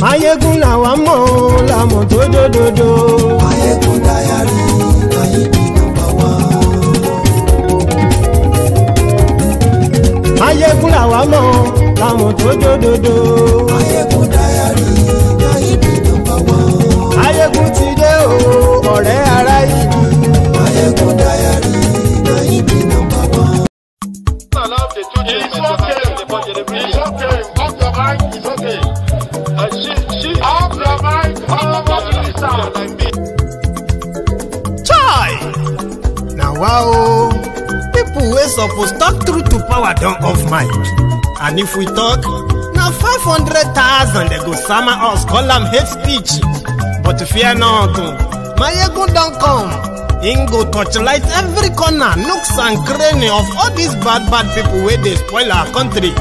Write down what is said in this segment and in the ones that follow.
Mayegun la wa mo la mo dododo. Mayegun diary, Mayegun number one. Mayegun la wa mo la mo dododo. Mayegun diary, Mayegun number one. Mayegun ti dé o, ọ̀rẹ́ ara ìlú. Mayegun diary, Mayegun number one. It's okay. Off your mind, it's okay. She off your mind, like me. Chai! Now wow, people wey suppose talk through to power don't off mic. And if we talk, now 500,000 they go summer us, call them hate speech. But fear not, Mayegun don't come. Him go torchlight every corner, nooks and cranny of all these bad people where they spoil our country.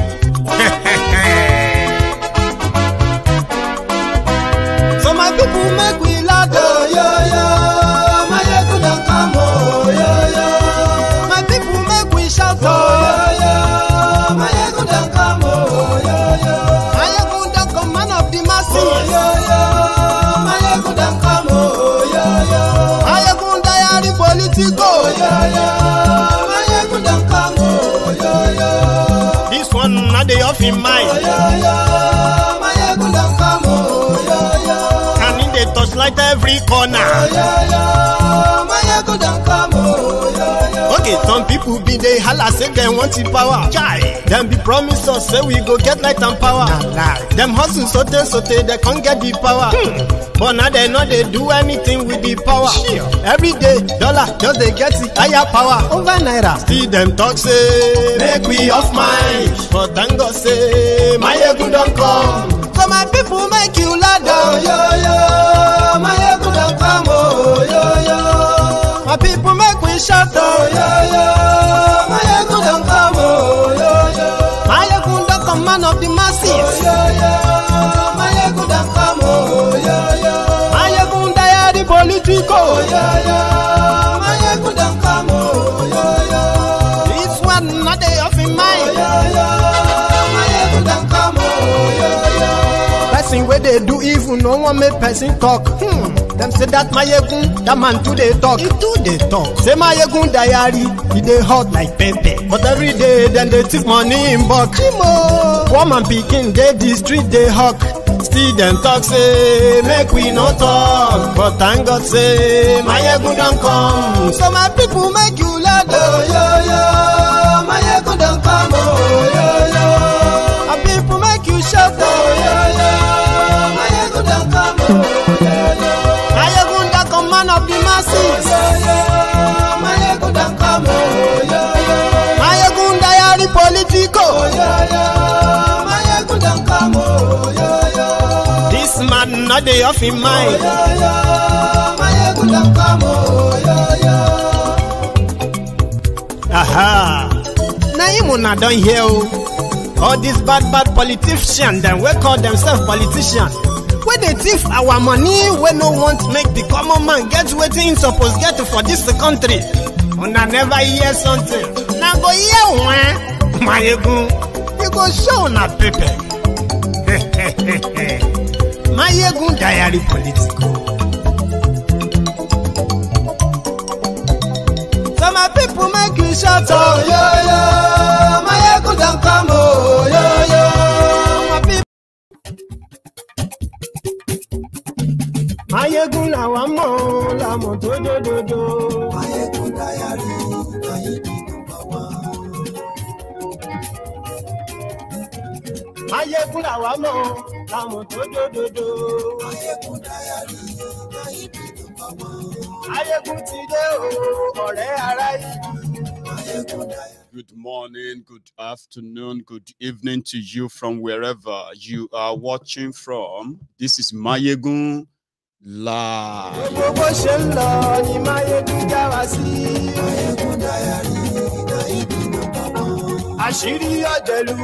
So my people make we loud, oh yo yo. Mayegun don't come, oh yo yo. My people make we shout, oh yo yo. Mayegun don't come, oh yo yo. Mayegun don't come, man of the masses, oh yo yo. Mayegun don't come, oh yo yo. Mayegun diary politico, oh yo yo. Mayegun don't come, oh yo yo. This one not the off in mind, oh yo yo. Mayegun don't come, oh yo yo. And in the touchlight every corner, oh yo yo. Mayegun don't come, oh yo yo. Okay, some people be they holla say they want the power. Chai, them be promise us say we go get light and power. Them hustle sote they can't get the power. But now they know they do anything with the power. Every day, dollar just they get the higher power over naira. Still them talk say make we off mind. But thank God say Mayegun don't come. So my people make you loud, oh yo yo. Mayegun don't come, oh yo yo. My people make we shout, oh yo yo. Mayegun don't come, oh yo yo. Mayegun don't come, man of the masses, oh yo yo. Mayegun don't come, oh yo yo. Mayegun diary politico, oh yo yo. Mayegun don't come, oh yo yo. This one not the off in mind, oh yo yo. Mayegun don't come, oh yo yo. Person where they do evil, no one make person talk. Them say that Mayegun, that man too they talk. He too they talk. Say Mayegun diary, he they hot like pepper. But every day then they take money in bulk. Woman picking, they the street they hawk. Still them talk say make we no talk. But thank God say Mayegun don't come. So my people make you loud, oh yo yo. Mayegun don't come, oh yo yo. My people make you shout, oh yo yo. Mayegun don't come, oh yo yo. Mayegun don't come, man of the masses, oh yo yo. Mayegun don't come, oh yo yo. Mayegun diary politico, oh yo yo. Mayegun don't come, oh yo yo. This man not the off in mind, oh yo yo. Mayegun don't come, oh yo yo. Aha. Now you not done here, all these bad politicians, them we call themselves politicians. When they thief our money, we no want make the common man get waiting supposed get for this country. Una never hear something. Now go hear one, Mayegun, you go show na paper. Mayegun diary political. So my people make you shout, oh yo yo. Mayegun don't come, oh yo yo. My people. Mayegun la wa mo la mo dododo. Mayegun diary, Mayegun number one. Mayegun la wa mo la mo dododo. Mayegun diary, Mayegun number one. Mayegun ti dé o, ọ̀rẹ́ ara ìlú. Mayegun diary. Good morning, good afternoon, good evening to you from wherever you are watching from. This is Mayegun Live. Gbogbo ṣe ń lọ ni Mayegun já wa sí. Mayegun diary, Mayegun number one. Àṣírí ọ̀jẹ̀lú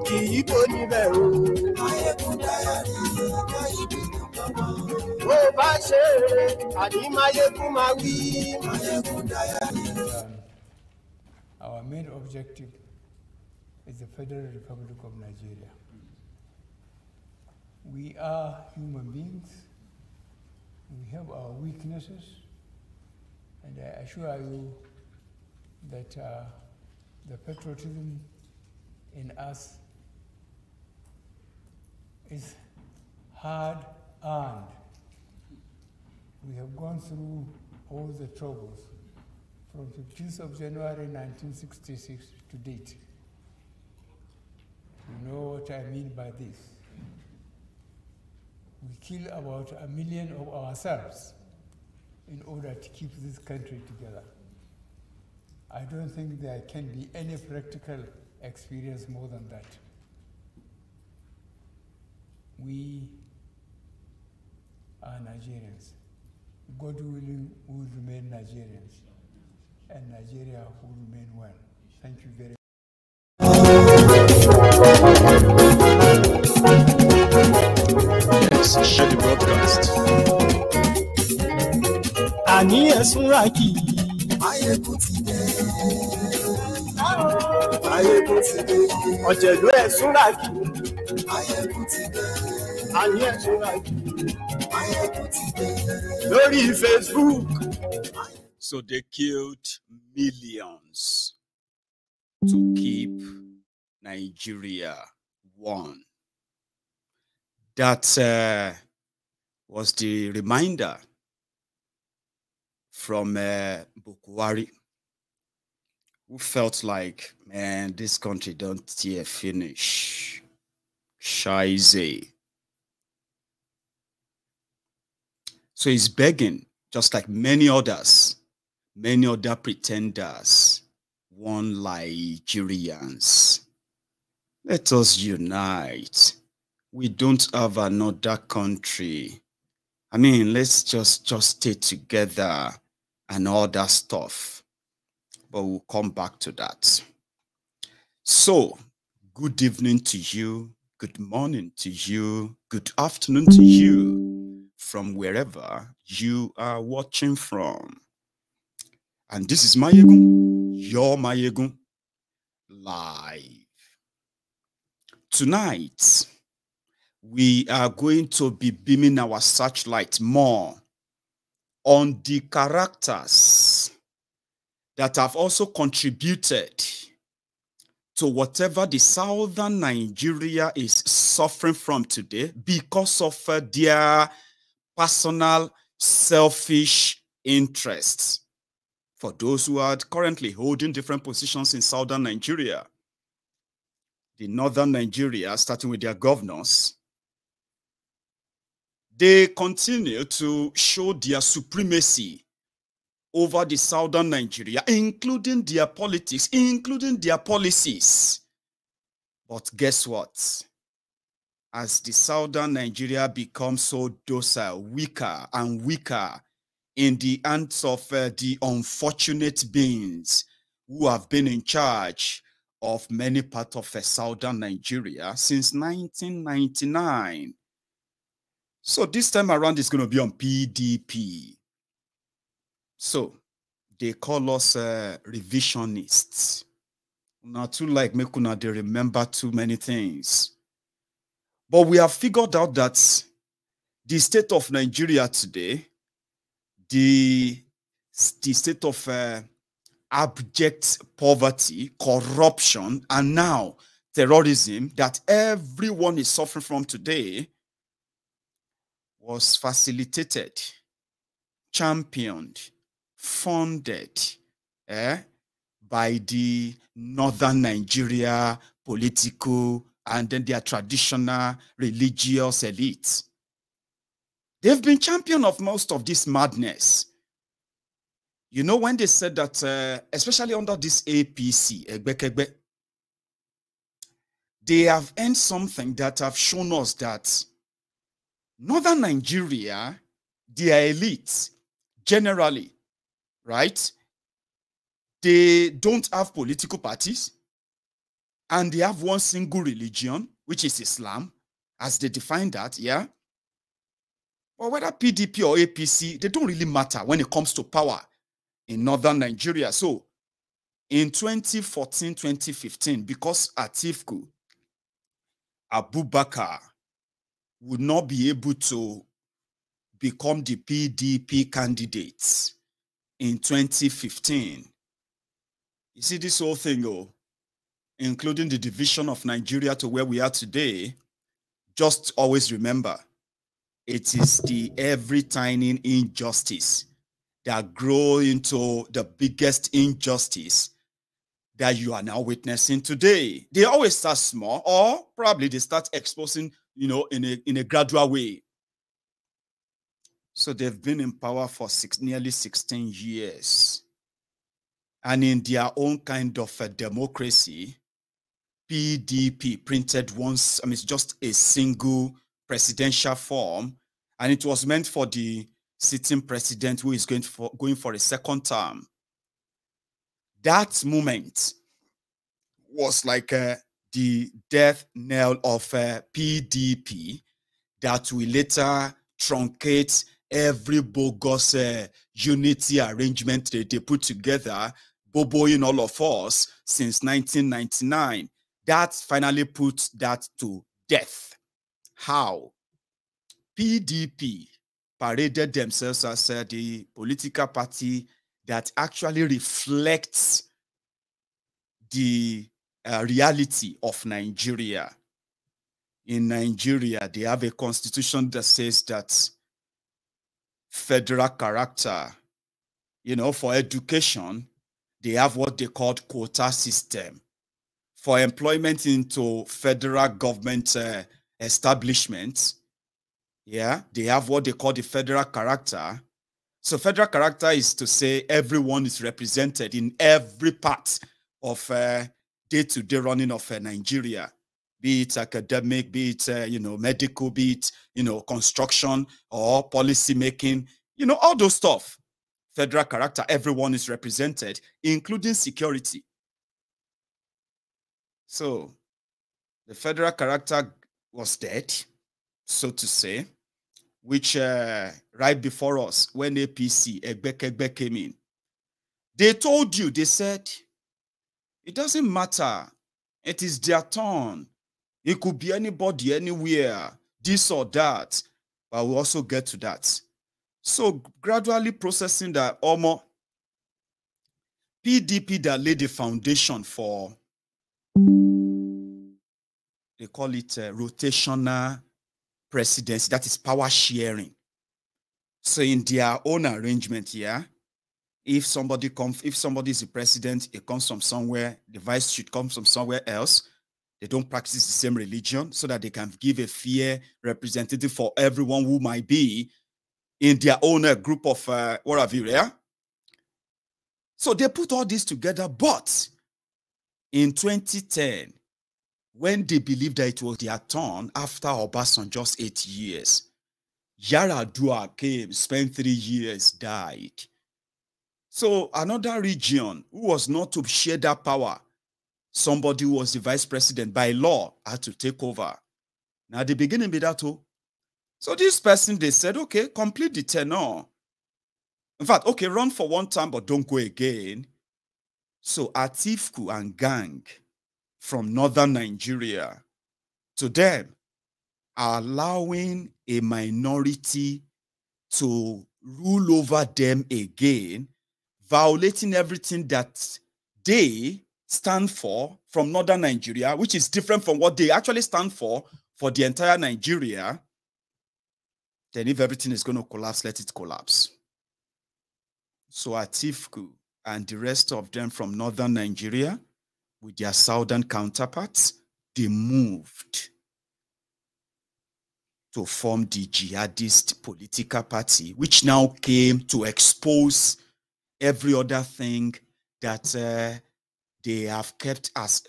kì í bò níbẹ̀ o. Mayegun diary, Mayegun Bó bá ṣe rere, àní Máyégún máa wí. Mayegun Diary. Our main objective is the Federal Republic of Nigeria. We are human beings. We have our weaknesses, and I assure you that the patriotism in us is hard-earned. We have gone through all the troubles from 15th of January 1966 to date. You know what I mean by this. We kill about 1 million of ourselves in order to keep this country together. I don't think there can be any practical experience more than that. We are Nigerians. God willing, we will remain Nigerians, and Nigeria will remain one. Thank you very much. Yes, share the broadcast. Àní ẹ̀sùn ràkì. Mayegun ti dé. Máyégún ti dé. Ọ̀jẹ̀lú ẹ̀sùn ràkì. Mayegun ti dé. Àní ẹ̀sùn ràkì. Mayegun ti dé. Lórí Facebook. So they killed millions to keep Nigeria one. That was the reminder from Bukwari, who felt like, man, this country don't yet finish. Shize. So he's begging, just like many other pretenders, one Nigerians. Let us unite. We don't have another country. I mean, let's just stay together and all that stuff. But we'll come back to that. So, good evening to you, good morning to you, good afternoon to you, from wherever you are watching from. And this is Mayegun, your Mayegun, live. Tonight, we are going to be beaming our searchlight more on the characters that have also contributed to whatever the southern Nigeria is suffering from today because of their personal selfish interests. For those who are currently holding different positions in southern Nigeria, the northern Nigeria, starting with their governors, they continue to show their supremacy over the southern Nigeria, including their politics, including their policies. But guess what? As the southern Nigeria becomes so docile, weaker and weaker in the hands of the unfortunate beings who have been in charge of many parts of southern Nigeria since 1999. So this time around, it's going to be on PDP. So they call us revisionists. Not too like me, they remember too many things. But we have figured out that the state of Nigeria today, the state of abject poverty, corruption, and now terrorism that everyone is suffering from today was facilitated, championed, funded by the northern Nigeria political and then their traditional religious elites. They've been champion of most of this madness. You know, when they said that, especially under this APC, they have earned something that have shown us that northern Nigeria, their elites, generally, right? They don't have political parties, and they have one single religion, which is Islam, as they define that, yeah? or whether PDP or APC, they don't really matter when it comes to power in northern Nigeria. So in 2014, 2015, because Atiku Abubakar would not be able to become the PDP candidate in 2015, you see this whole thing, including the division of Nigeria to where we are today, just always remember, it is the every tiny injustice that grow into the biggest injustice that you are now witnessing today. They always start small, or probably they start exposing, in a gradual way. So they've been in power for nearly 16 years. And in their own kind of a democracy, PDP printed once, it's just a single presidential form, and it was meant for the sitting president who is going for a second term. That moment was like the death knell of PDP that will later truncate every bogus unity arrangement they put together, boboing all of us since 1999. That finally put that to death. How? PDP paraded themselves as the political party that actually reflects the reality of Nigeria. In Nigeria, they have a constitution that says that federal character, for education, they have what they call quota system. For employment into federal government establishments, they have what they call the federal character. So federal character is to say everyone is represented in every part of day-to-day running of Nigeria, be it academic, be it medical, be it construction or policy making, all those stuff. Federal character, everyone is represented, including security. So the federal character was dead, so to say, which right before us, when APC, Egbekegbe came in, they told you, they said, it doesn't matter. It is their turn. It could be anybody, anywhere, this or that. But we'll also get to that. So gradually processing that PDP that laid the foundation for, they call it rotational presidency, that is power sharing. So in their own arrangement, if somebody is the president, it comes from somewhere, the vice should come from somewhere else. They don't practice the same religion so that they can give a fair representative for everyone who might be in their own group of what have you, So they put all this together, but in 2010, when they believed that it was their turn after Obasanjo just 8 years, Yaradua came, spent 3 years, died. So another region who was not to share that power, somebody who was the vice president by law had to take over. Now at the beginning, so this person, they said, okay, complete the tenure. In fact, okay, run for one time, but don't go again. So Atiku and gang from northern Nigeria, to them, are allowing a minority to rule over them again, violating everything that they stand for from northern Nigeria, which is different from what they actually stand for the entire Nigeria. Then if everything is going to collapse, let it collapse. So Atiku and the rest of them from northern Nigeria, with their southern counterparts, they moved to form the jihadist political party, which now came to expose every other thing that they have kept as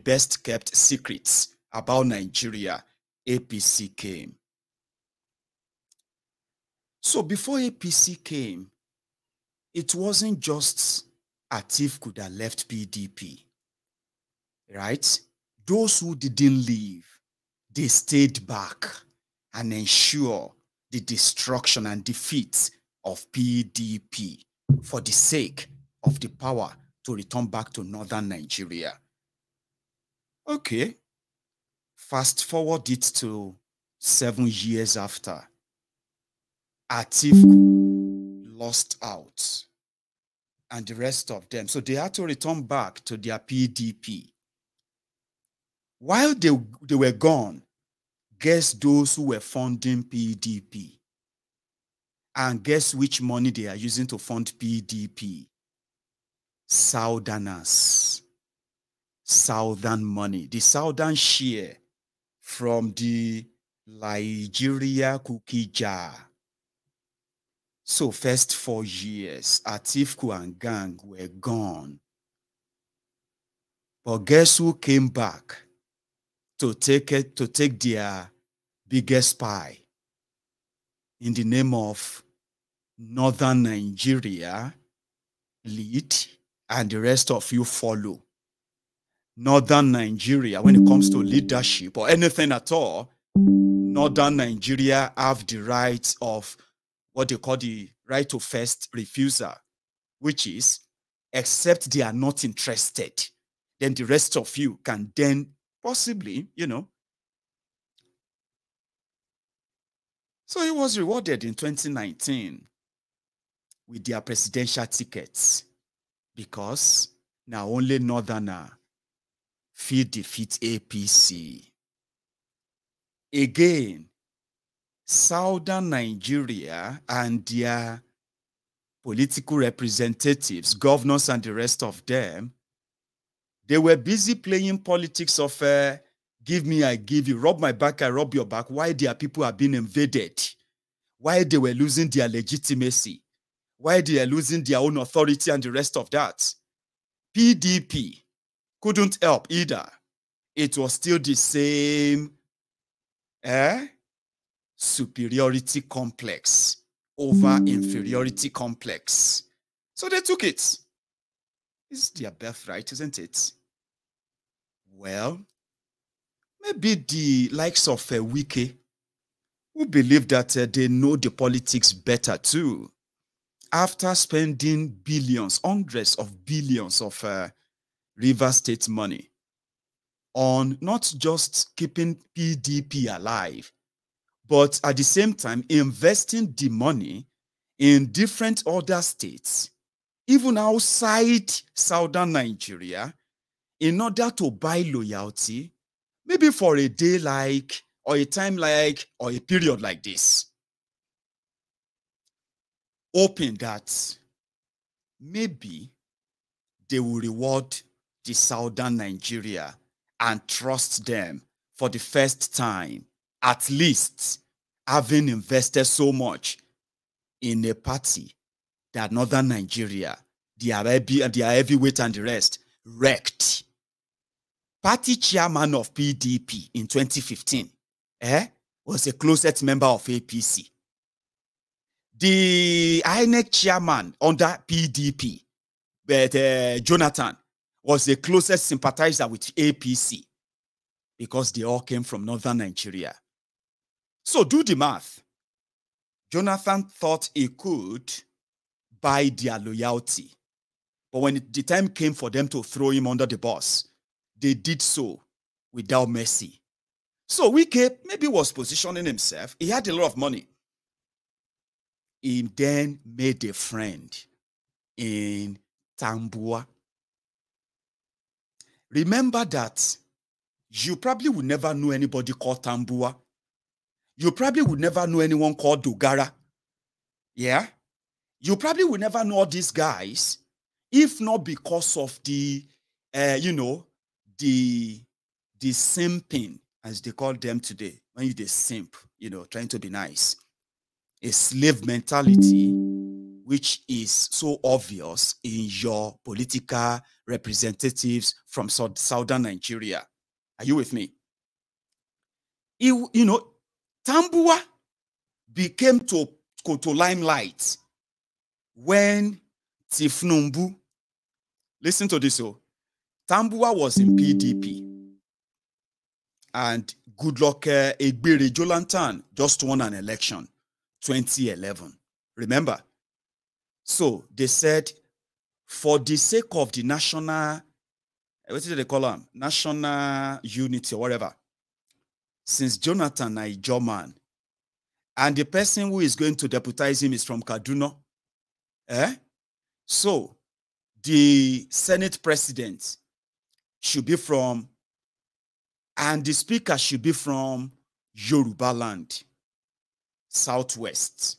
best kept secrets about Nigeria. APC came. So before APC came, it wasn't just Atiku that left PDP, right? Those who didn't leave, they stayed back and ensure the destruction and defeat of PDP for the sake of the power to return back to northern Nigeria. Okay, fast forward it to 7 years after. Atiku lost out and the rest of them. So they had to return back to their PDP. While they were gone, guess those who were funding PDP? And guess which money they are using to fund PDP? Southerners. Southern money. The Southern share from the Nigeria cookie jar. So first 4 years, Atiku and gang were gone. But guess who came back to take their biggest pie in the name of Northern Nigeria? Lead, and the rest of you follow. Northern Nigeria, when it comes to leadership or anything at all, Northern Nigeria have the right of what they call the right to first refusal, which is, except they are not interested, then the rest of you can then possibly, So he was rewarded in 2019 with their presidential tickets because now only Northerner fit defeat APC. Again, Southern Nigeria and their political representatives, governors and the rest of them, they were busy playing politics of give me, I give you, rub my back, I rub your back, why their people are being invaded, why they were losing their legitimacy, why they are losing their own authority and the rest of that. PDP couldn't help either. It was still the same superiority complex over inferiority complex. So they took it. It's their birthright, isn't it? Well, maybe the likes of Wike, who believe that they know the politics better too, after spending billions, hundreds of billions of River State money on not just keeping PDP alive, but at the same time investing the money in different other states, even outside southern Nigeria, in order to buy loyalty, maybe for a day like, or a time like, or a period like this. Hoping that maybe they will reward the southern Nigeria and trust them for the first time, at least having invested so much in a party that northern Nigeria, their heavyweight and the rest, wrecked. Party chairman of PDP in 2015 was a closest member of APC. The INEC chairman under PDP, but Jonathan, was the closest sympathizer with APC because they all came from northern Nigeria. So do the math. Jonathan thought he could buy their loyalty. But when the time came for them to throw him under the bus, they did so without mercy. So Wike maybe was positioning himself. He had a lot of money. He then made a friend in Tambua. Remember that you probably would never know anybody called Tambua. You probably would never know anyone called Dogara. Yeah? You probably would never know all these guys if not because of the, the simping, as they call them today, when you simp, trying to be nice. A slave mentality, which is so obvious in your political representatives from southern Nigeria. Are you with me? Tambua became to limelight when Tifnumbu, listen to this, Tambua was in PDP and Goodluck Egbere Jonathan just won an election 2011. Remember? So they said, for the sake of the national, what did they call them? National unity or whatever. Since Jonathan is German, and the person who is going to deputize him is from Kaduna, so the Senate president should be from, and the speaker should be from Yoruba land, Southwest.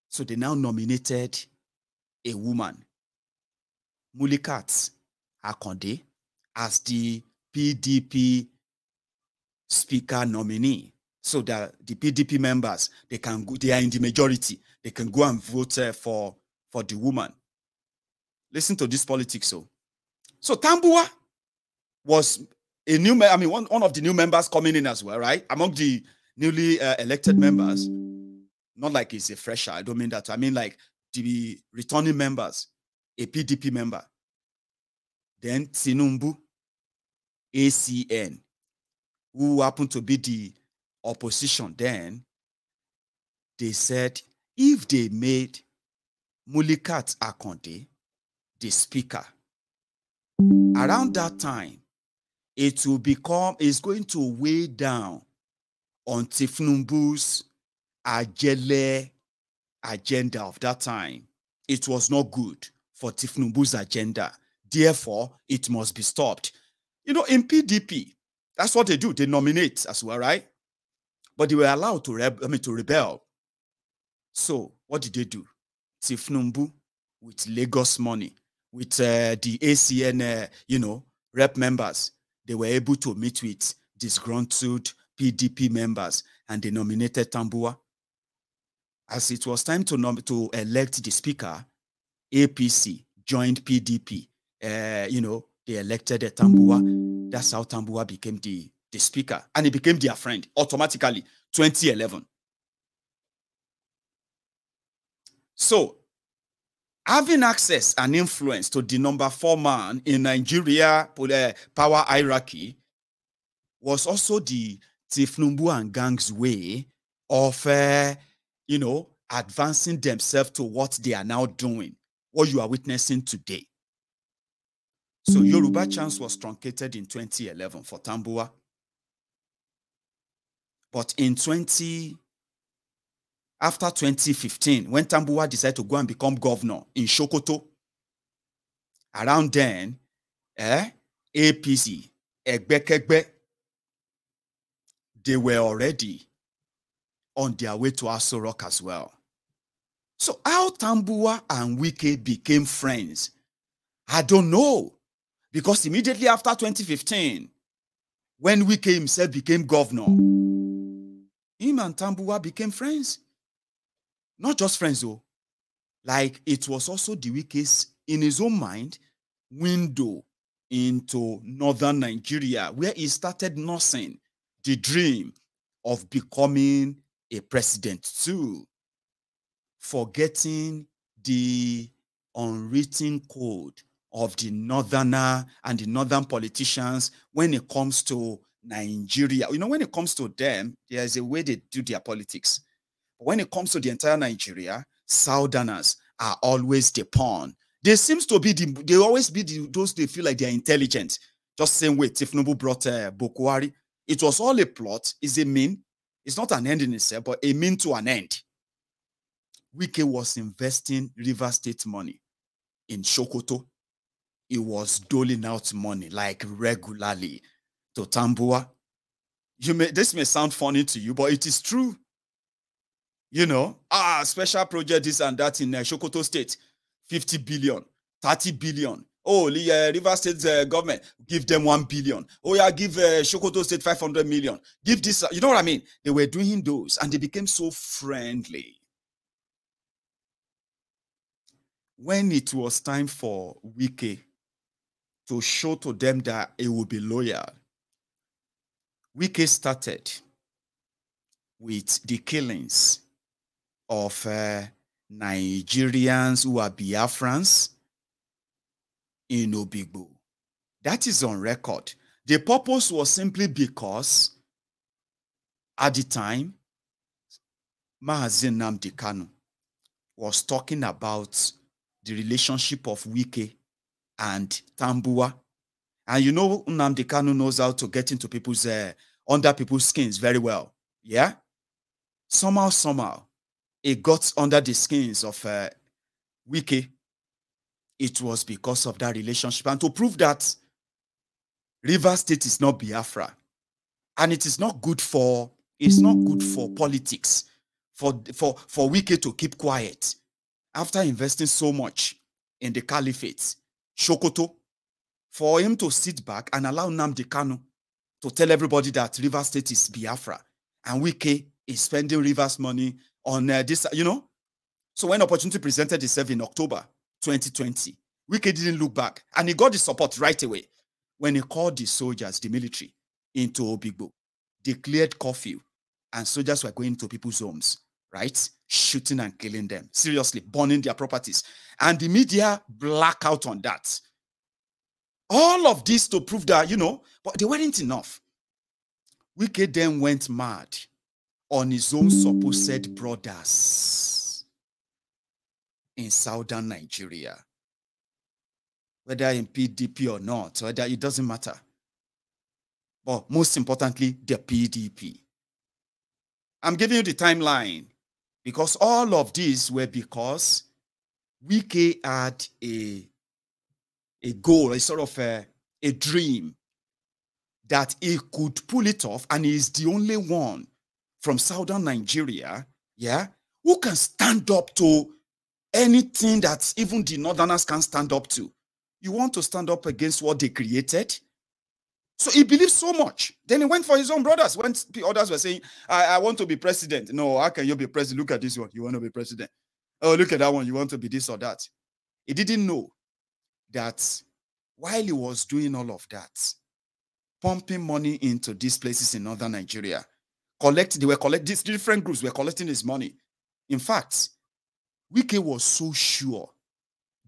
So they now nominated a woman, Mulikat Akonde, as the PDP speaker nominee. So that the PDP members, they can go, they are in the majority. They can go and vote for the woman. Listen to this politics. So Tambuwa was a new, one of the new members coming in as well, right? Among the newly elected members. Not like he's a fresher. I don't mean that. I mean like the returning members, a PDP member. Then Tinumbu, ACN, who happened to be the opposition then, they said if they made Mulikat Akonde the speaker, around that time, it will become, it's going to weigh down on Tifnumbu's agenda of that time. It was not good for Tifnumbu's agenda. Therefore, it must be stopped. You know, in PDP, that's what they do. They nominate as well, right? But they were allowed to rebel. So what did they do? Tifnumbu, with Lagos money, with the ACN, rep members, they were able to meet with disgruntled PDP members, and they nominated Tambuwa. As it was time to elect the speaker, APC joined PDP. They elected Tambuwa. That's how Tambuwa became the speaker. And he became their friend automatically, 2011. So, having access and influence to the number 4 man in Nigeria power hierarchy was also the Tifnumbu and gang's way of, advancing themselves to what they are now doing, what you are witnessing today. So Yoruba chance was truncated in 2011 for Tambuwa. But after 2015, when Tambuwa decided to go and become governor in Sokoto, around then, APC, Egbekegbe, they were already on their way to Aso Rock as well. So how Tambuwa and Wike became friends, I don't know. Because immediately after 2015, when Wike himself became governor, him and Tambuwa became friends. Not just friends though. Like it was also the Wike's, in his own mind, window into northern Nigeria, where he started nursing the dream of becoming a president too, forgetting the unwritten code of the northerner and the northern politicians when it comes to Nigeria. When it comes to them, there's a way they do their politics. But when it comes to the entire Nigeria, southerners are always the pawn. They seems to be they always be those they feel like they're intelligent. Just same way Tifnubu brought Bokwari. It was all a plot. It's a mean. It's not an end in itself, but a mean to an end. Wike was investing River State money in Sokoto. He was doling out money like regularly to Tambuwa. This may sound funny to you, but it is true. Special project, this and that in Sokoto State, 50 billion, 30 billion. Oh, River State government, give them 1 billion. Oh, yeah, give Sokoto State 500 million. Give this, you know what I mean? They were doing those and they became so friendly. When it was time for Wike to show to them that he would be loyal, Wike started with the killings of Nigerians who are Biafrans in Obigbo. That is on record. The purpose was simply because at the time, Mazi Nnamdi Kanu was talking about the relationship of Wike and Tambuwa. And you know, Nnamdi Kanu knows how to get into people's, under people's skins very well. Yeah? Somehow, it got under the skins of Wike. It was because of that relationship. And to prove that Rivers State is not Biafra, and it's not good for politics, for Wike to keep quiet after investing so much in the caliphate, Sokoto, for him to sit back and allow Nnamdi Kanu to tell everybody that Rivers State is Biafra and Wike is spending Rivers money on this, you know. So when opportunity presented itself in October 2020, Wike didn't look back, and he got the support right away when he called the soldiers, the military, into Obigbo, declared curfew, and soldiers were going to people's homes, right? Shooting and killing them, seriously, burning their properties. And the media black out on that. All of this to prove that, you know, but they weren't enough. Wike then went mad on his own supposed brothers in southern Nigeria. Whether in PDP or not, whether it doesn't matter. But most importantly, the PDP. I'm giving you the timeline because all of these were because Wike had a goal, a sort of a dream that he could pull it off, and he is the only one from southern Nigeria, yeah, who can stand up to anything that even the northerners can stand up to. You want to stand up against what they created? So he believed so much. Then he went for his own brothers. When others were saying, I want to be president. No, how can you be president? Look at this one. You want to be president. Oh, look at that one. You want to be this or that. He didn't know that while he was doing all of that, pumping money into these places in northern Nigeria, these different groups were collecting his money. In fact, Wike was so sure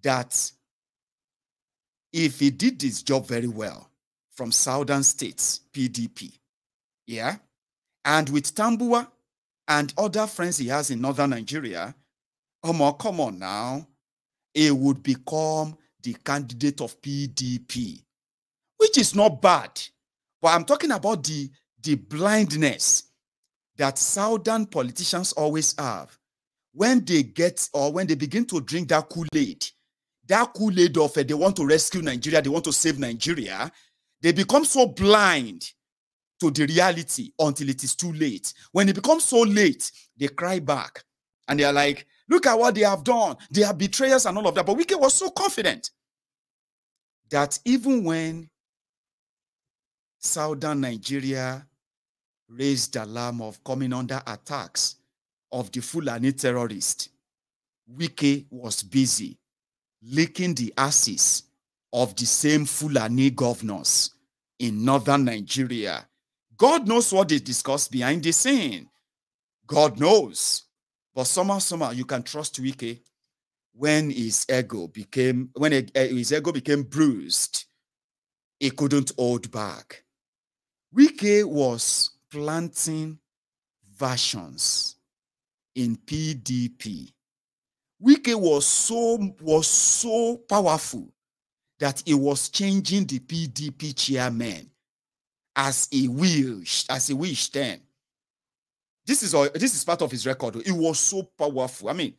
that if he did this job very well from southern states, PDP, yeah, and with Tambuwa and other friends he has in northern Nigeria, come on now, he would become the candidate of PDP, which is not bad. But I'm talking about the blindness that southern politicians always have when they begin to drink that Kool-Aid of they want to rescue Nigeria, they want to save Nigeria, they become so blind to the reality until it is too late. When it becomes so late, they cry back and they are like, look at what they have done. They are betrayers and all of that. But Wike was so confident that even when southern Nigeria raised the alarm of coming under attacks of the Fulani terrorists, Wike was busy licking the asses of the same Fulani governors in northern Nigeria. God knows what they discussed behind the scene. God knows. But somehow you can trust Wike when his ego became bruised. He couldn't hold back. Wike was planting versions in PDP. Wike was so powerful that he was changing the PDP chairman as he wished then. This is part of his record. He was so powerful. I mean,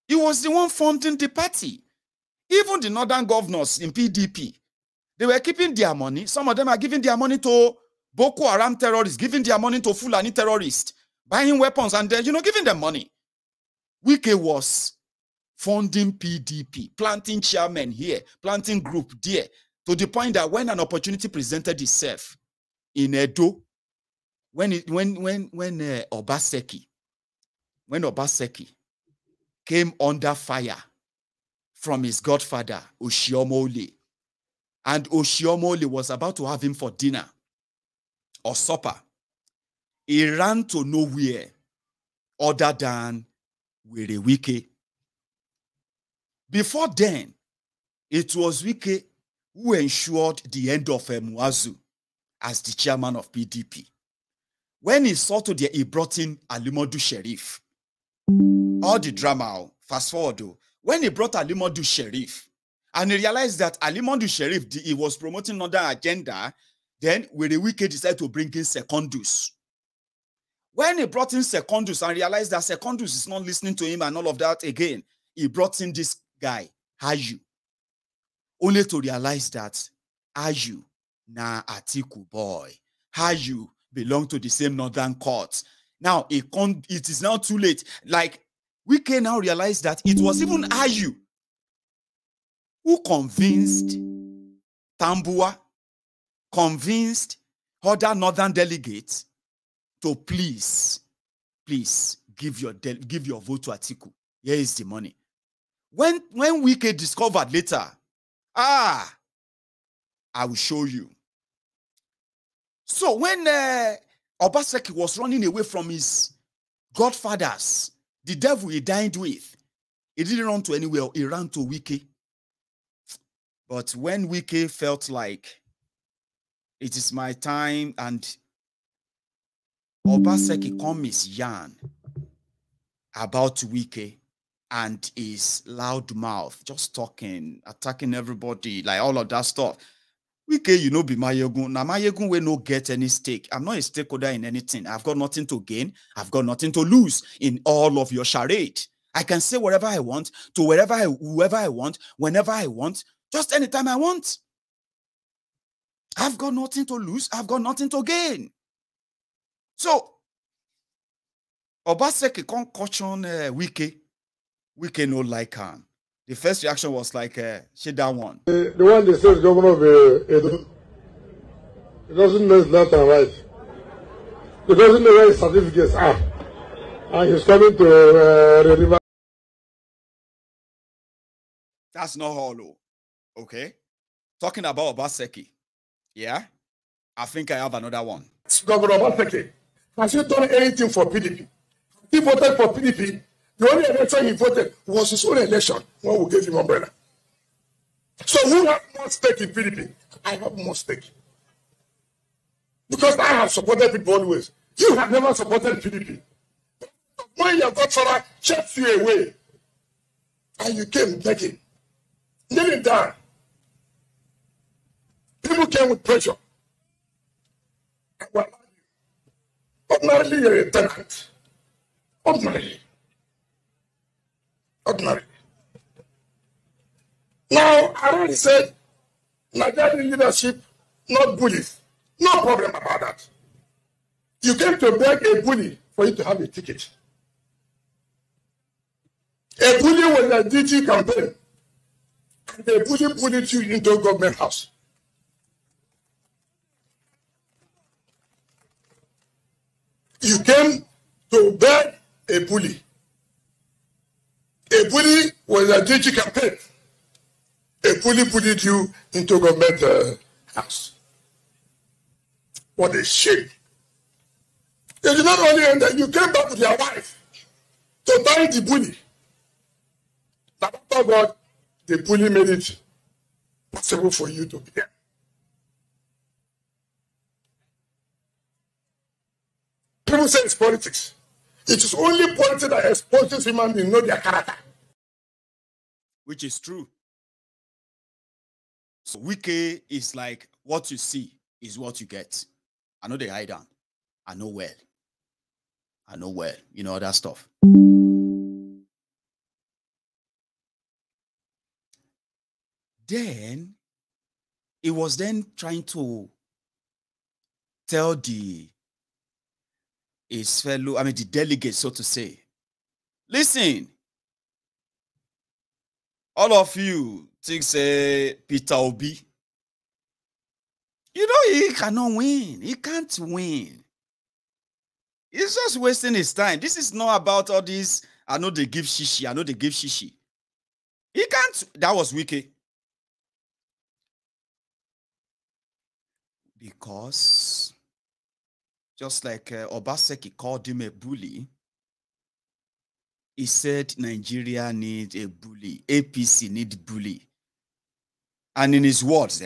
he was the one funding the party. Even the northern governors in PDP, they were keeping their money. Some of them are giving their money to Boko Haram terrorists, giving their money to Fulani terrorists, buying weapons and giving them money. Wike was funding PDP, planting chairman here, planting group there, to the point that when an opportunity presented itself in Edo, when Obaseki came under fire from his godfather, Oshiomhole, and Oshiomhole was about to have him for dinner or supper, he ran to nowhere other than Wike. Before then, it was Wike who ensured the end of Muazu as the chairman of PDP. When he saw to he brought in Alimodu Sheriff all the drama, fast forward though, when he brought Alimodu Sheriff, and he realized that Alimodu Sheriff, he was promoting another agenda, then with the Wike decided to bring in Secondus. When he brought in Secondus and realized that Secondus is not listening to him and all of that again, he brought in this guy, Aju, only to realize that Aju, na Atiku boy, Aju belong to the same northern court. Now, it is now too late. Like, we can now realize that it was even Aju who convinced Tambua, convinced other northern delegates to please give your vote to Atiku. Here is the money. When Wike discovered later, I will show you. So when Obaseki was running away from his godfathers, the devil he dined with, he didn't run to anywhere. He ran to Wike. But when Wike felt like it is my time, and Obaseki come his yarn about Wike and his loud mouth, just talking, attacking everybody, like all of that stuff. Wike, you know, be Mayegun. Now, Mayegun will not get any stake. I'm not a stakeholder in anything. I've got nothing to gain. I've got nothing to lose in all of your charade. I can say whatever I want, to whoever I want, whenever I want, just anytime I want. I've got nothing to lose. I've got nothing to gain. So, Obaseki can't caution Wike. Wike no like him. The first reaction was like, shit that one. The one they say is governor of Edo. He doesn't know his left and right. He doesn't know where his certificates are. And he's coming to the river. That's not hollow. Okay? Talking about Obaseki. Yeah? I think I have another one. Governor Obaseki, has he done anything for PDP? He voted for PDP. The only election he voted was his own election when we gave him umbrella. So who has more stake in PDP? I have more stake. Because I have supported people always. You have never supported PDP. When your godfather chased you away, and you came begging, kneeling down, people came with pressure. Well, ordinarily, you're a tenant. Ordinarily. Now, I already said, Nigerian leadership, not bullies. No problem about that. You came to beg a bully for you to have a ticket. A bully was a DG campaign. And the bully bullied you into a government house. You came to beg a bully. A bully was a DG campaign. A bully bullied you into a government house. What a shame. They did not only end that, you came back with your wife to thank the bully. But after God, the bully made it possible for you to be there. People say it's politics. It is only politics that exposes human beings know their character. Which is true. So Wike is like, what you see is what you get. I know they hide down. I know well. You know, that stuff. Then, it was then trying to tell the delegates, so to say, listen, all of you think say Peter Obi, you know, he cannot win. He can't win. He's just wasting his time. This is not about all this. I know they give shishi. He can't. That was Wike. Because just like Obaseki called him a bully, he said Nigeria needs a bully. APC need bully. And in his words,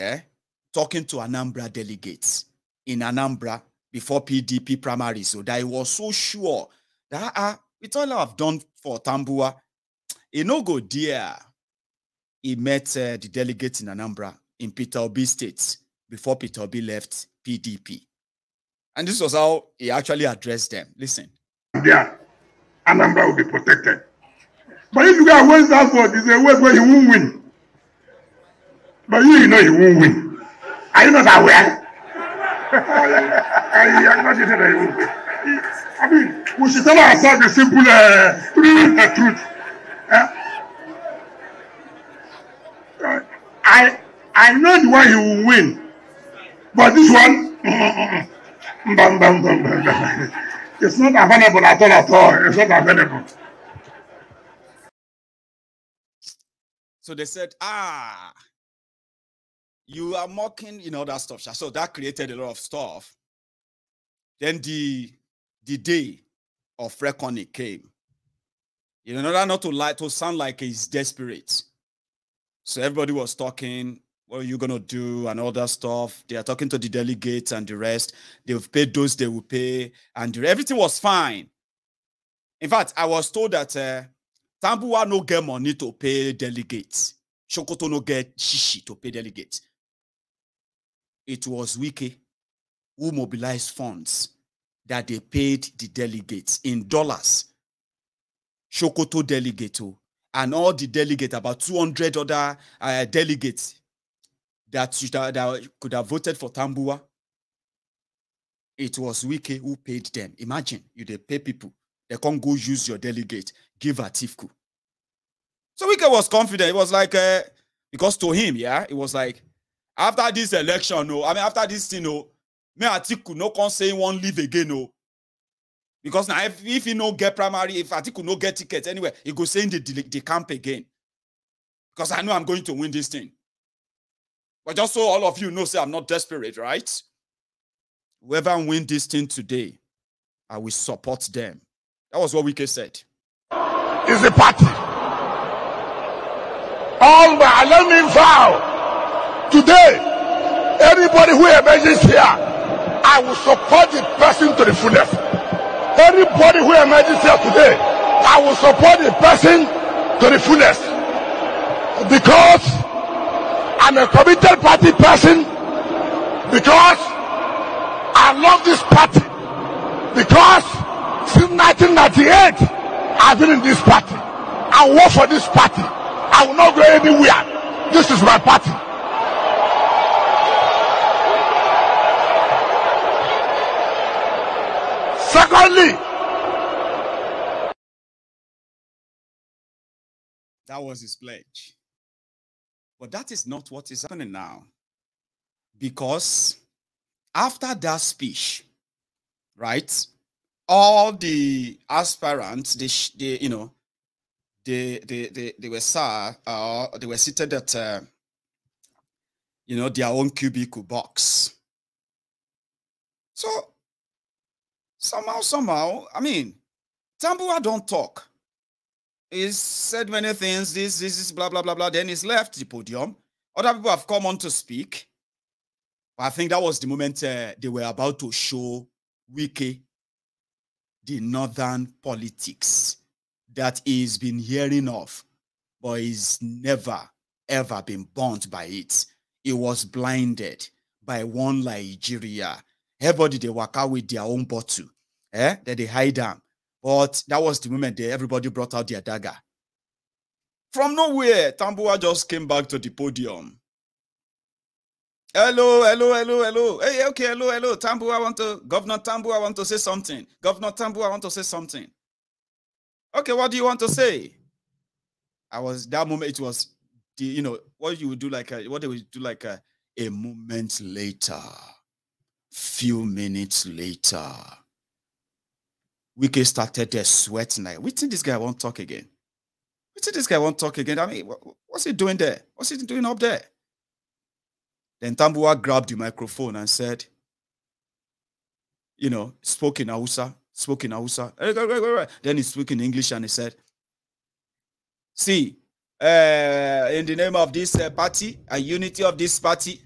talking to Anambra delegates in Anambra before PDP primaries, so that he was so sure that with all I've done for Tambuwa, he no go there. He met the delegates in Anambra in Peter Obi State before Peter Obi left PDP. And this was how he actually addressed them. Listen. Yeah, Anambra will be protected. But if you guys waste that vote, it's a way where he won't win. But you know he won't win. Are you not aware? I am not that he won't win. I mean, we should tell ourselves the simple truth. I know the way he will win. But this one, it's not available at all. It's not available. So they said, you are mocking, that stuff. So that created a lot of stuff. Then the day of reckoning came. In order not to sound like he's desperate. So everybody was talking, what are you going to do and all that stuff. They are talking to the delegates and the rest. They've paid those they will pay. And everything was fine. In fact, I was told that Tambuwa no get money to pay delegates. Sokoto no get shishi to pay delegates. It was Wike who mobilized funds that they paid the delegates in dollars. Sokoto delegate and all the delegates, about 200 other delegates that could have voted for Tambuwa. It was Wike who paid them. Imagine, they pay people. They can't go use your delegate, give Atiku. So Wike was confident. It was like, because to him, it was like, after this election, after this thing, me Atiku no can say one leave again, because now if he no get primary, if Atiku no get tickets anyway, he go say in the camp again. Because I know I'm going to win this thing. But just so all of you know, say I'm not desperate, right? Whoever win this thing today, I will support them. That was what Wike said. It's a party. Let me vow. Today, anybody who emerges here, I will support the person to the fullest. Anybody who emerges here today, I will support the person to the fullest. Because I'm a committed party person. Because I love this party. Because since 1998, I've been in this party. I work for this party. I will not go anywhere. This is my party. Secondly, that was his pledge. But that is not what is happening now. Because after that speech, right, all the aspirants, they were seated at their own cubicle box. So somehow, I mean, Tambuwa don't talk. He's said many things, this is blah, blah, blah, blah. Then he's left the podium. Other people have come on to speak. But I think that was the moment they were about to show Wike the northern politics that he's been hearing of, but he's never, ever been burnt by it. He was blinded by one Nigeria. Everybody, they walk out with their own bottle. That they hide them. But that was the moment everybody brought out their dagger. From nowhere, Tambuwa just came back to the podium. Hello. Hey, okay, hello. Governor Tambuwa want to say something. Governor Tambuwa want to say something. Okay, what do you want to say? That moment, it was what you would do what they would do a moment later, few minutes later. Wike started there sweating like, we think this guy won't talk again. I mean, what's he doing there? What's he doing up there? Then Tambuwa grabbed the microphone and said, spoke in Hausa. Then he spoke in English and he said, see, in the name of this party and unity of this party,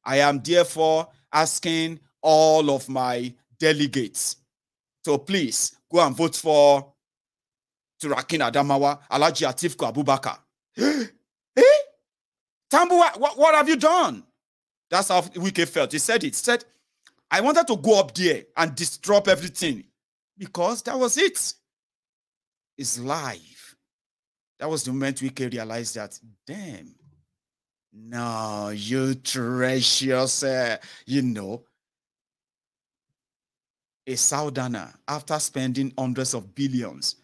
I am therefore asking all of my delegates to please go and vote for Turakin Adamawa, Alaji Atiku Abubakar. Tambuwa, what have you done? That's how Wike felt. He said it. He said, I wanted to go up there and disrupt everything because that was it. It's live. That was the moment Wike realized that, damn, no, you treasures, a Southerner, after spending hundreds of billions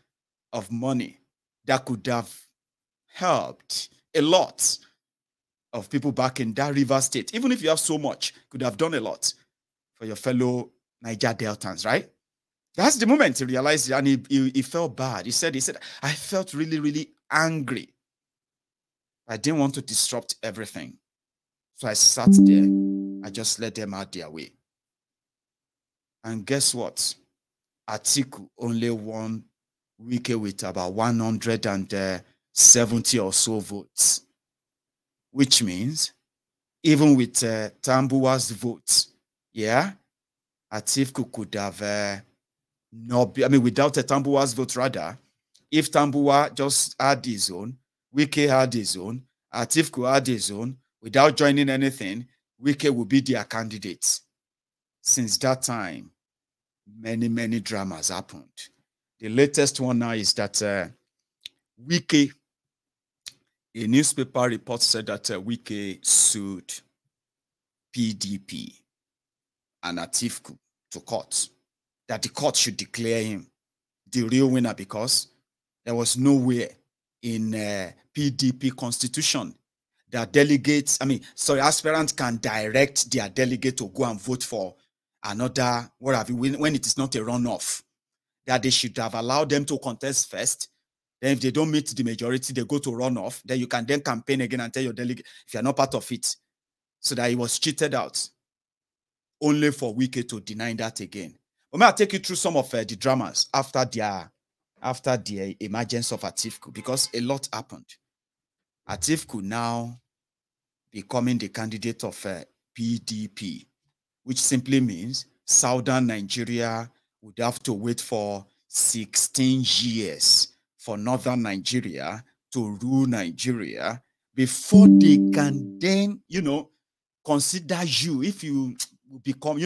of money that could have helped a lot of people back in that river state, even if you have so much, could have done a lot for your fellow Niger Deltans, right? That's the moment he realized it, and he felt bad. He said, I felt really, really angry. I didn't want to disrupt everything. So I sat there. I just let them out their way. And guess what? Atiku only won Wike with about 170 or so votes. Which means, even with Tambuwa's votes, yeah, Atiku could have not be, without Tambuwa's vote, rather, if Tambuwa just had his own, Wike had his own, Atiku had his own, without joining anything, Wike would be their candidate. Since that time, many, many dramas happened. The latest one now is that Wike, a newspaper report said that Wike sued PDP and Atiku to court, that the court should declare him the real winner because there was nowhere in PDP constitution that delegates, aspirants can direct their delegate to go and vote for another, when it is not a runoff, that they should have allowed them to contest first. Then if they don't meet the majority, they go to runoff. Then you can then campaign again and tell your delegate if you're not part of it. So that he was cheated out. Only for Wike to deny that again. But may I take you through some of the dramas after the emergence of Atiku, because a lot happened. Atiku now becoming the candidate of PDP, which simply means Southern Nigeria would have to wait for 16 years for Northern Nigeria to rule Nigeria before they can then, consider you if you become,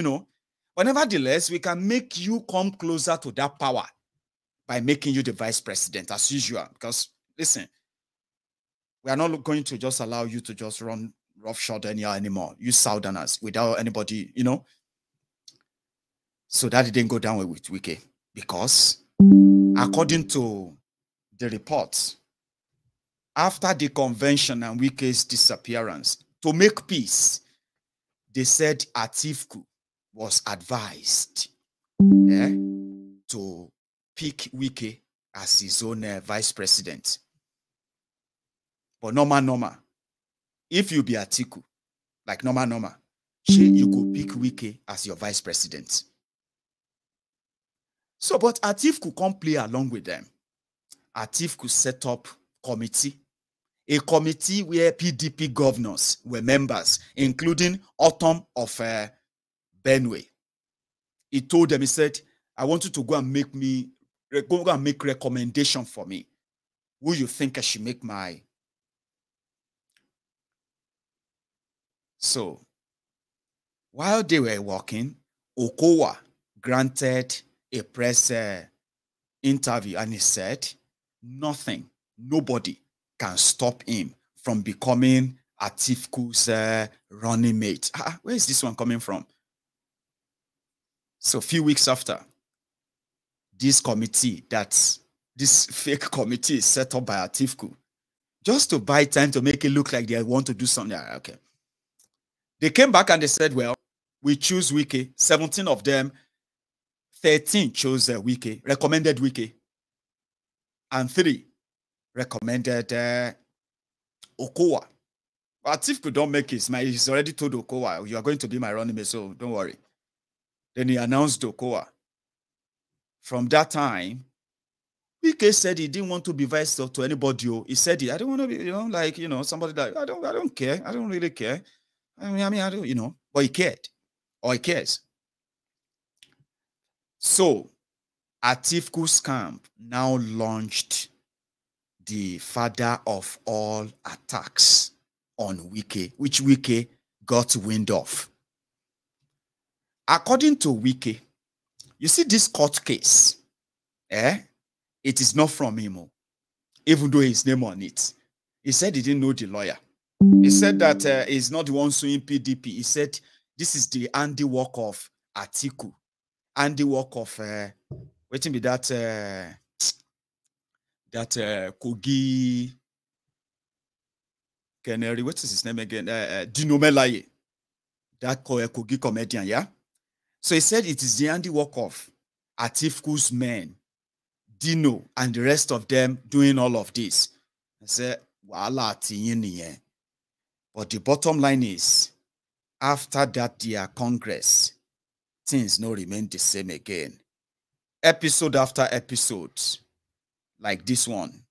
But nevertheless, we can make you come closer to that power by making you the vice president as usual. Because, listen, we are not going to just allow you to just run roughshod anyhow anymore. You Southerners without anybody, So that didn't go down with Wike. Because, according to the reports, after the convention and Wike's disappearance, to make peace, they said Atiku was advised to pick Wike as his own vice president. But normal, if you be Atiku, like normal, you go pick Wike as your vice president. So, but Atiku can't play along with them. Atiku set up a committee where PDP governors were members, including Autumn of Benue. He told them, he said, I want you to go and make recommendation for me. Who you think I should make my... So, while they were working, Okowa granted a press interview and he said, nobody can stop him from becoming Atiku's running mate. Where is this one coming from? So a few weeks after, this fake committee is set up by Atiku, just to buy time to make it look like they want to do something. Okay. They came back and they said, well, we choose Wike. 17 of them, 13 chose Wike, recommended Wike. And 3 recommended Okowa. But Atiku don't make his mind. He's already told Okowa, you are going to be my running mate, so don't worry. Then he announced Okowa. From that time, Wike said he didn't want to be vice to anybody. He said, I don't want to be, somebody that I don't care. I don't really care. I don't, but he cared, or he cares. So Atiku's camp now launched the father of all attacks on Wike, which Wike got wind of. According to Wike, you see this court case, it is not from him, even though his name on it. He said he didn't know the lawyer. He said that he's not the one suing PDP. He said this is the handiwork of Atiku, handiwork of waiting be that Kogi Canary. What is his name again? Dino Melaye, that Kogi comedian, yeah. So he said it is the handiwork of Atiku's men, Dino, and the rest of them doing all of this. I said, but the bottom line is, after that their Congress, things no remain the same again. Episode after episode, like this one.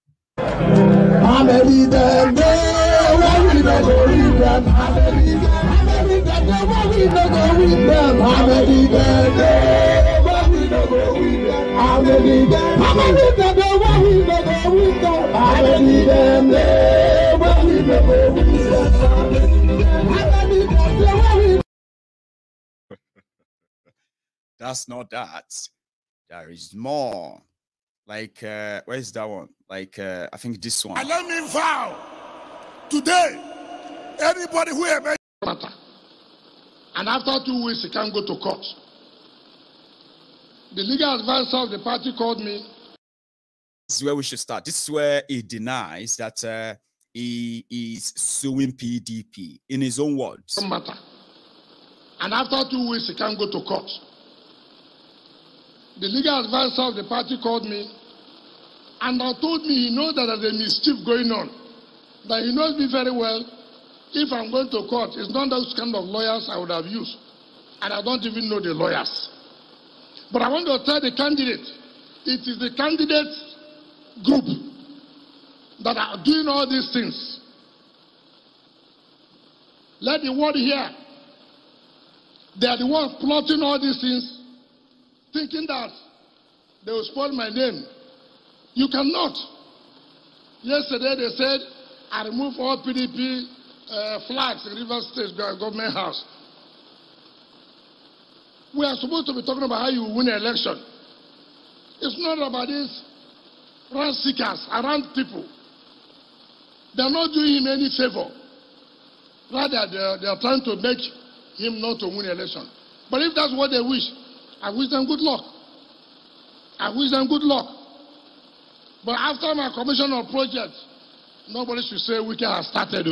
That's not that. There is more. Like, where is that one? Like, I think this one. And let me vow today, anybody who ever matter, and after 2 weeks he can't go to court. The legal advisor of the party called me. This is where we should start. This is where he denies that he is suing PDP in his own words. Matter. And after 2 weeks he can't go to court. The legal advisor of the party called me and told me he knows that there's a mischief going on. That he knows me very well. If I'm going to court, it's not those kind of lawyers I would have used. And I don't even know the lawyers. But I want to tell the candidate, it is the candidate group that are doing all these things. Let the world hear. They are the ones plotting all these things, thinking that they will spoil my name. You cannot. Yesterday they said, I removed all PDP flags in River State government house. We are supposed to be talking about how you win an election. It's not about these rant seekers around people. They're not doing him any favor. Rather, they are trying to make him not to win an election. But if that's what they wish, I wish them good luck. I wish them good luck. But after my commission of project, nobody should say Wike has started.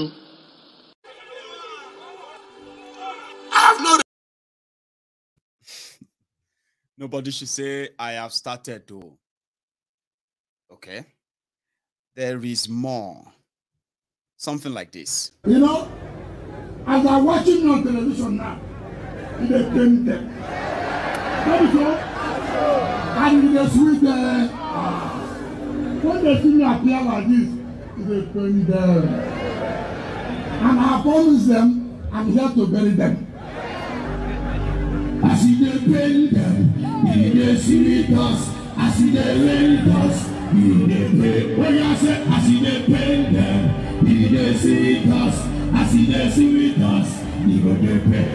Nobody should say I have started though. Okay. There is more. Something like this. You know, as I'm watching on television now, in the painted. And the sweet when they see me appear like this, they painted. And I promise them, I'm here to bury them. I see they bury them. They see us. I see they bury us. When I say I see they bury them, they see us. I see they see us. They go to pay.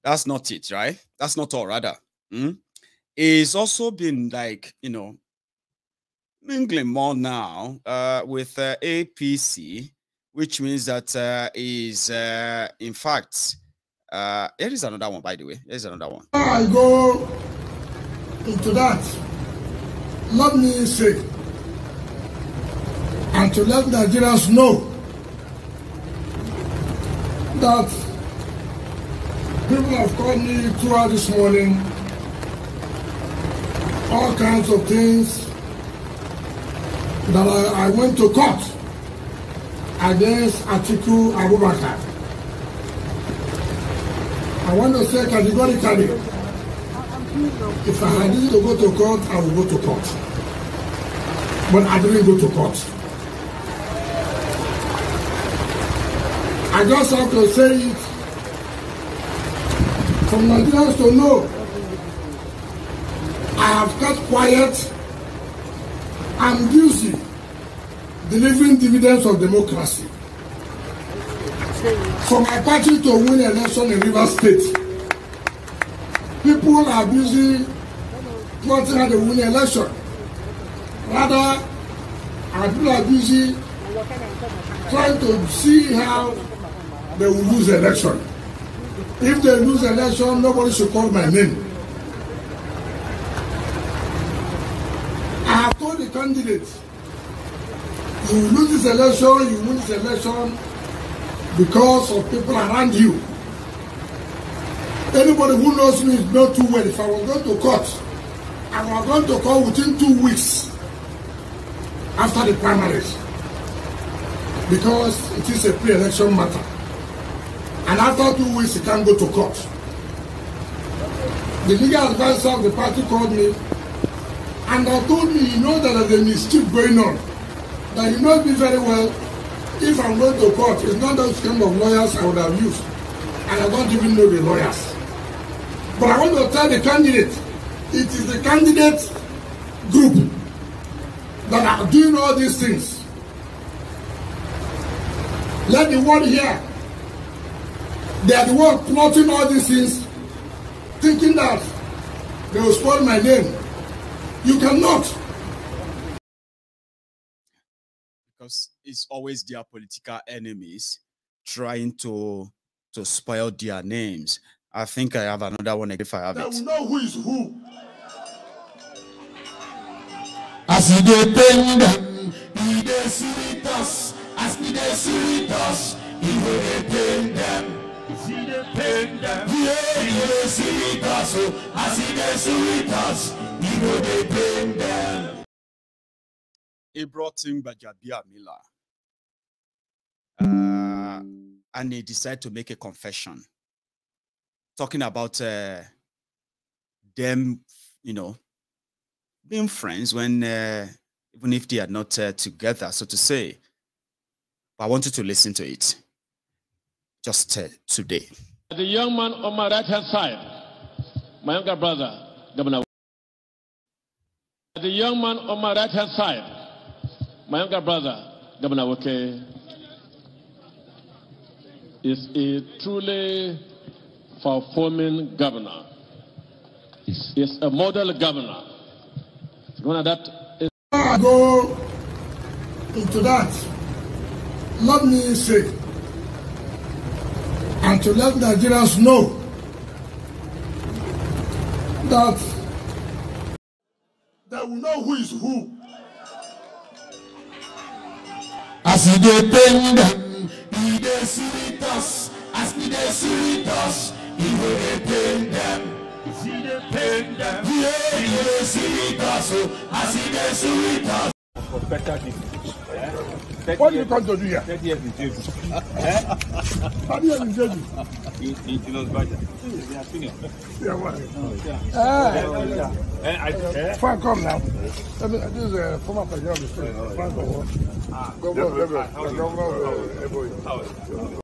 That's not it, right? That's not all, rather. It's also been like, you know, mingling more now with APC, which means that is, in fact, here is another one, by the way. Here's another one. Before I go into that, let me say, and to let Nigerians know that people have called me throughout this morning, all kinds of things, that I went to court. against Atiku Abubakar. I want to say categorically, if I had to go to court, I would go to court. But I didn't go to court. I just have to say it for Nigerians to know. I have kept quiet. I'm busy delivering dividends of democracy. For my party to win election in Rivers State, people are busy plotting how to win election. Rather, people are busy trying to see how they will lose the election. If they lose the election, nobody should call my name. I have told the candidates, you will lose this election, you win this election because of people around you. Anybody who knows me knows too well. If I was going to court, I was going to court within 2 weeks after the primaries, because it is a pre-election matter. And after 2 weeks, you can't go to court. The legal advisor of the party called me and they told me, you know that there's a mischief going on. That you know me very well. If I'm going to court, it's not those kind of lawyers I would have used. And I don't even know the lawyers. But I want to tell the candidate, it is the candidate group that are doing all these things. Let the world hear. They are the ones plotting all these things, thinking that they will spoil my name. You cannot. Because it's always their political enemies trying to spoil their names. I think I have another one if I have it. They will know who is who. As we dey pain them, we dey sweet us. As we dey sweet us, we go dey pain them. As we dey pain them, we dey sweet us. As we dey sweet us, we go dey pain them. He brought in Bajabia Miller. And he decided to make a confession. Talking about them, you know, being friends when, even if they are not together, so to say. But I want you to listen to it just today. The young man on my right-hand side, my younger brother, Governor. The young man on my right-hand side, my younger brother, Governor Wike, is a truly performing governor. Is a model governor. One of that is. Before I go into that, let me say, and to let Nigerians know that they will know who is who. As we dey pain them, we dey sweet us. As we dey sweet us, we go dey pain them. As we dey pain them, we dey sweet us. As we dey sweet us. For better defeat. What do you come to do here? 30 years in jail. 30 years in jail. In Los Baja. They are senior. Yeah, what? Frank, come now. This is a former president of the state. Frank,